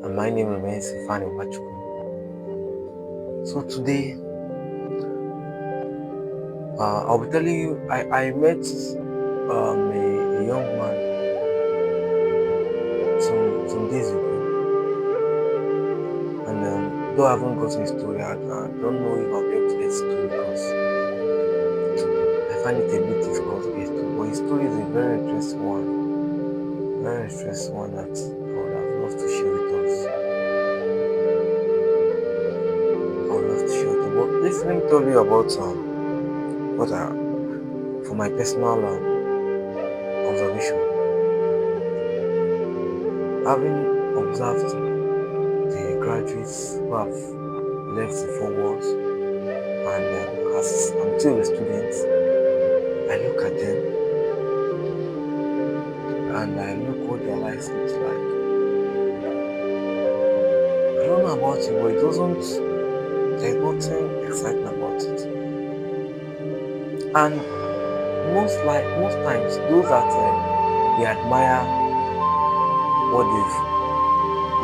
and my name remains Ifani Wachukwu. So today, I'll be telling you, I met a young man some days ago, and though I haven't gotten his story, I don't know if I'll be able to get his story because I find it a bit difficult to get to. But his story is a very interesting one that I would have loved to share with us. But let me tell you about what for my personal observation. Having observed the graduates who have left the four walls, and as I'm still a student, I look at them and I look what their lives looks like. I don't know about you, but there's nothing exciting about it. And most times, those that we admire what the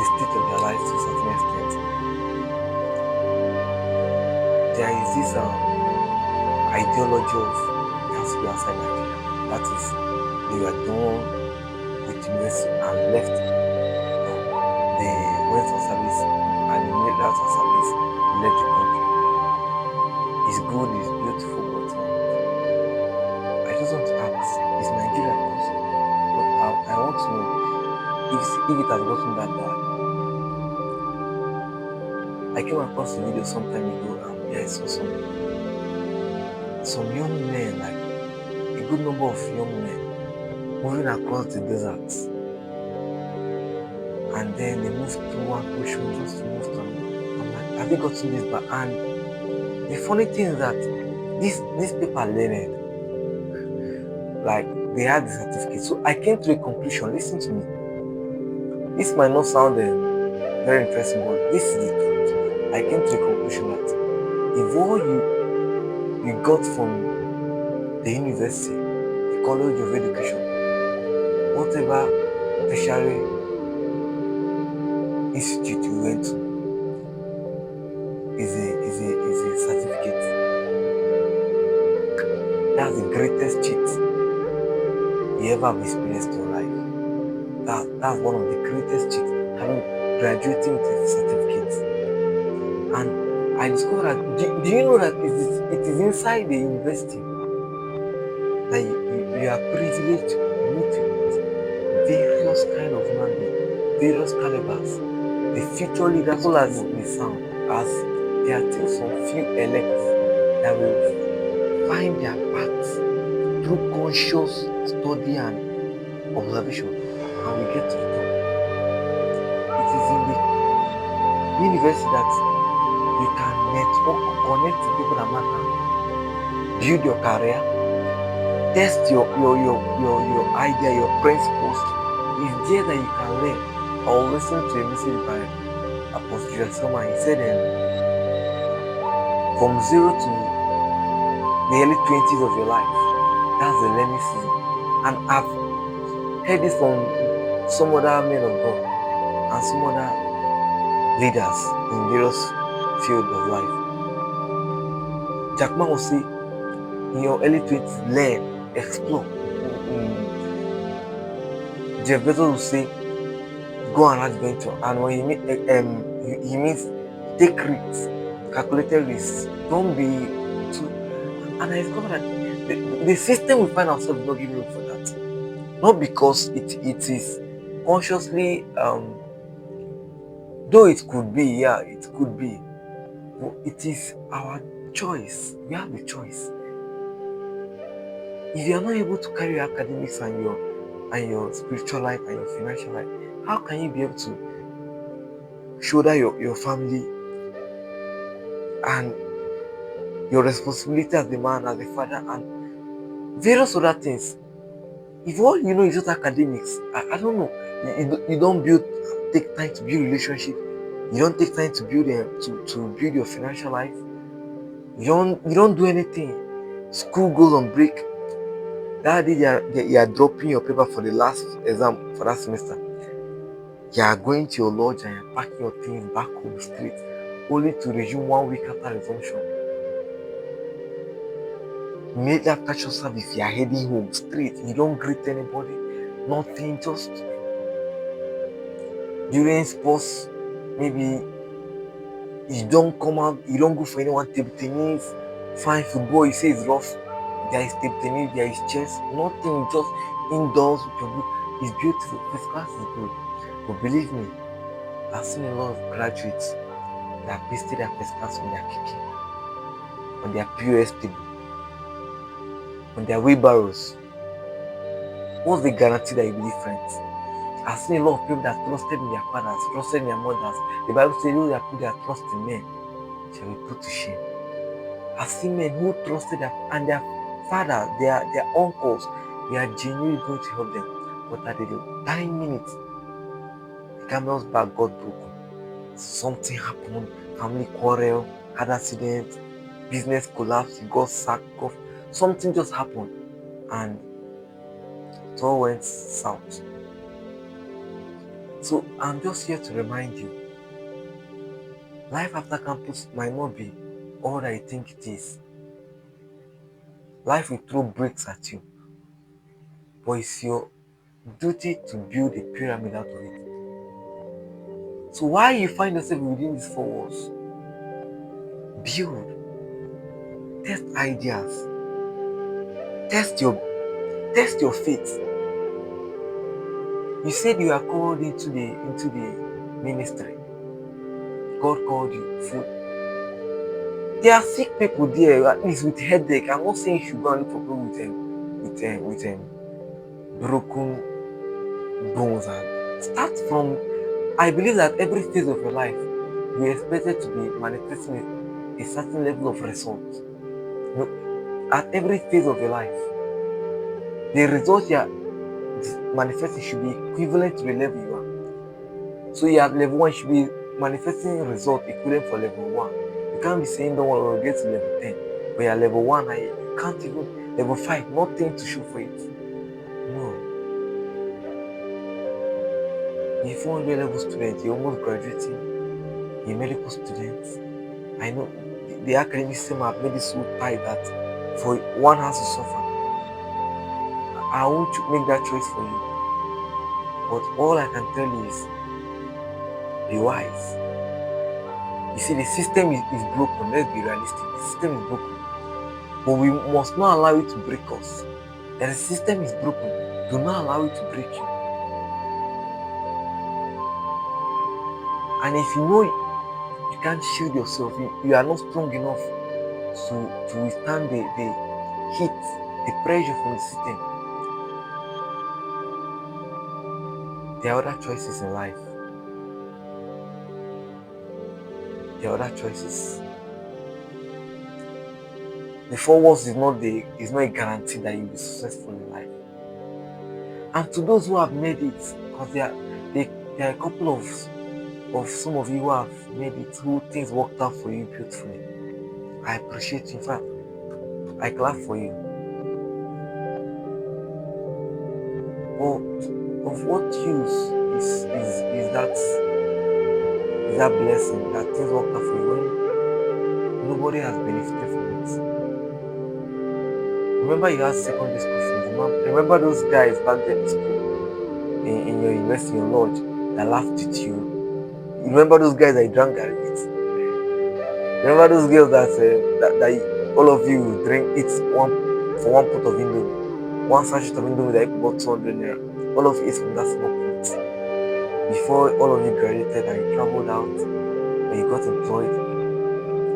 state of their lives to a certain extent, there is this ideology of it has to be outside Nigeria. That is, they were done with university and left. They went for service and immediately after service left the country. It's good, it's beautiful, but I just want to ask, is Nigeria possible? But I want to know if it has gotten that bad. I came across a video some time ago and I saw some young men, like a good number of young men, moving across the deserts. And then they moved to one ocean just to move to another. I'm like, have they gotten this bad? And the funny thing is that these people are learned. Like, they had the certificate. So I came to a conclusion. Listen to me. This might not sound very interesting, but this is the truth. I came to the conclusion that if all you got from the university, the college of education, whatever tertiary institute you went to, is a certificate. That's the greatest cheat you ever have experienced in your life. That's one of the greatest cheats, having graduating with a certificate. And I discovered that, do you know that it is inside the university that you are privileged to meet with various kind of human beings, various calibers, the future leaders, as well as the sound, as there are still some few elects that will find their paths through conscious study and observation, and we get to the top. It is in the university that you can network, connect to people that matter, build your career, test your idea, your principles. It's there that you can learn. I was listening to a message by Apostle Julius Selman. He said from 0 to the early 20s of your life, that's the learning season. And I've heard this from some other men of God and some other leaders in various fields of life. Jack Ma will say, in your early 20s, learn, explore. Jeff Bezos will say, go and adventure. And when he means take risks, calculated risks. Don't be too. And I discovered that the system we find ourselves not giving room for that. Not because it is consciously, though it could be, it could be. But it is our choice. We have the choice. If you are not able to carry your academics and your spiritual life and your financial life, how can you be able to shoulder your family and your responsibility as the man, as the father, and various other things? If all you know is just academics, I don't know. You don't take time to build relationship. You don't take time to build to build your financial life. You don't do anything. School goes on break. That day you are dropping your paper for the last exam for that semester. You are going to your lodge and you're packing your things back home straight, only to resume 1 week after resumption. Immediately after church service, you are heading home straight. You don't greet anybody, nothing. Just during sports, maybe you don't come out, you don't go for anyone table tennis, fine football. You say it's rough. There is table tennis, there is chess, nothing. Just indoors with your book. It's beautiful. First class is good, but believe me, I've seen a lot of graduates that wasted their first class when they're kicking on their POS table, on their wheelbarrows. What's the guarantee that you'll be different? I've seen a lot of people that trusted in their fathers, trusted in their mothers. The Bible says those that put their trust in men shall be put to shame. I've seen men who trusted their father, their uncles, they are genuinely going to help them. But at the dying minute, the camel's back got broken. Something happened, family quarrel, had accident, business collapse, he got sacked, something just happened, and it all went south. So I'm just here to remind you, life after campus might not be all that you think it is. Life will throw bricks at you, but it's your duty to build a pyramid out of it. So while you find yourself within these four walls, build, test ideas, test your faith. You said you are called into the ministry. God called you. So there are sick people there, at least with headache. I'm not saying you should go and look for people with broken bones, and start from. I believe that every phase of your life, you're expected to be manifesting a certain level of results. You know, at every phase of your life, the results you are manifesting should be equivalent to the level you are. So you are at level 1, should be manifesting result equivalent for level 1. You can't be saying don't want to get to level 10, but you're level 1 and you can't even level 5, nothing to show for it. No. You're a 400 level student, you're almost graduating, you're a medical student. I know the academic system have made it so tight that for one has to suffer. I won't make that choice for you. But all I can tell you is be wise. You see, the system is broken. Let's be realistic. The system is broken. But we must not allow it to break us. And the system is broken. Do not allow it to break you. And if you know you can't shield yourself, you are not strong enough to withstand the heat, the pressure from the system, there are other choices in life. There are other choices. The 4 walls is not a guarantee that you'll be successful in life. And to those who have made it, because there are a couple of some of you who have made it, who things worked out for you beautifully. I appreciate you. In fact, I clap for you. But of what use is that blessing that things worked out for you when nobody has benefited from it? Remember you had secondary school friends. Remember those guys back then in school, in your university, your lodge, that laughed at you. You remember those guys that you drank Gary with? Remember those girls that all of you drink, eat one for one pot of indomie, one sachet of indomie that you bought 200 naira. All of you eat from that small pot before all of you graduated and you traveled out and you got employed.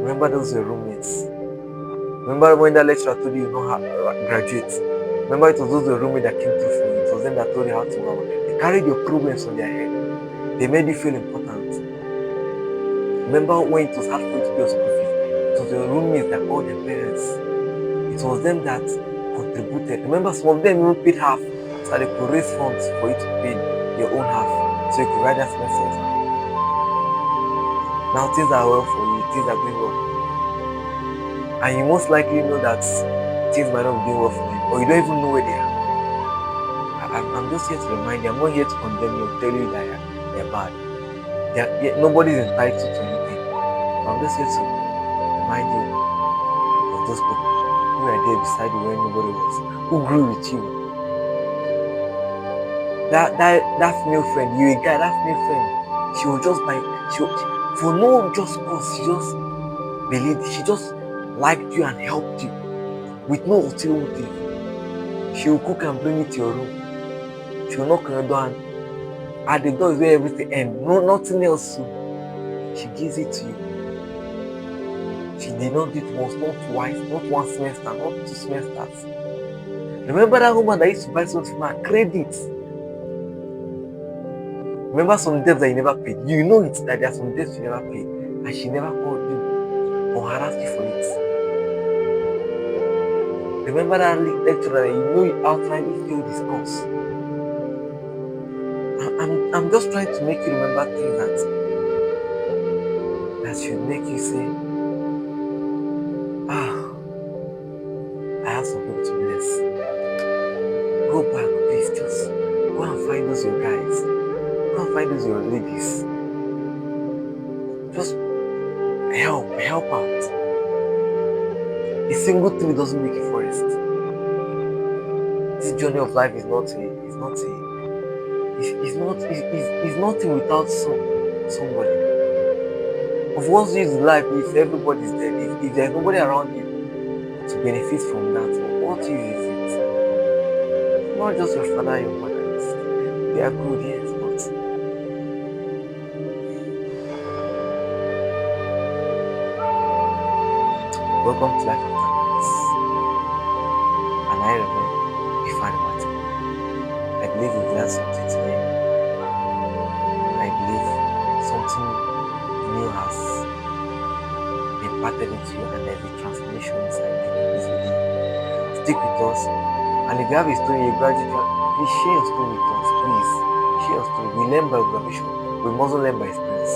Remember those were roommates. Remember when that lecturer told you know how to graduate? Remember it was those roommates that came through for you. It was them that told you how to work. They carried your problems on their head. They made you feel important. Remember when it was hard for you to pay your school fees? It was your roommates that called their parents. It was them that contributed. Remember, some of them even paid half so that they could raise funds for you to pay your own half so you could write that semester exam. Now things are well for you, things are going well. And you most likely know that things might not be doing well for them, or you don't even know where they are. I'm just here to remind you, I'm not here to condemn you or tell you that you're bad. Yeah, nobody's entitled to anything. I'm just here to remind you of those people who were there beside you when nobody was, who grew with you. That female friend, you a guy, that female friend, she was just like for no just cause, she just believed, she just liked you and helped you with no ulterior motive. She will cook and bring it to your room. She will knock on your door, and at the door is where everything ends. No, nothing else. So she gives it to you. She did not do it once, not twice, not one semester, not 2 semesters. Remember that woman that used to buy something from her credit? Remember some debts that you never paid? You know it that there are some debts you never paid, and she never called you or harassed you for it. Remember that lecturer that you know you outrightly failed his course? I'm just trying to make you remember things that should make you say, I have some people to bless. Go back, please. Just go and find those your guys. Go and find those your ladies. Just help out. A single tree doesn't make a forest. This journey of life is nothing without somebody. Of what's use life if everybody's dead? If there's nobody around you to benefit from that, what use is it? Not just your father and your mother. They are good, yes, but welcome to Life After Peace. And I remain Ifeanyi Martin. I believe you've learned something today. I believe something new has been imparted into you, and there's a transformation inside you. Please believe. Stick with us. And if you have a story, a graduate, please share your story with us. Please share your story. We learn by observation. We mustn't learn by experience.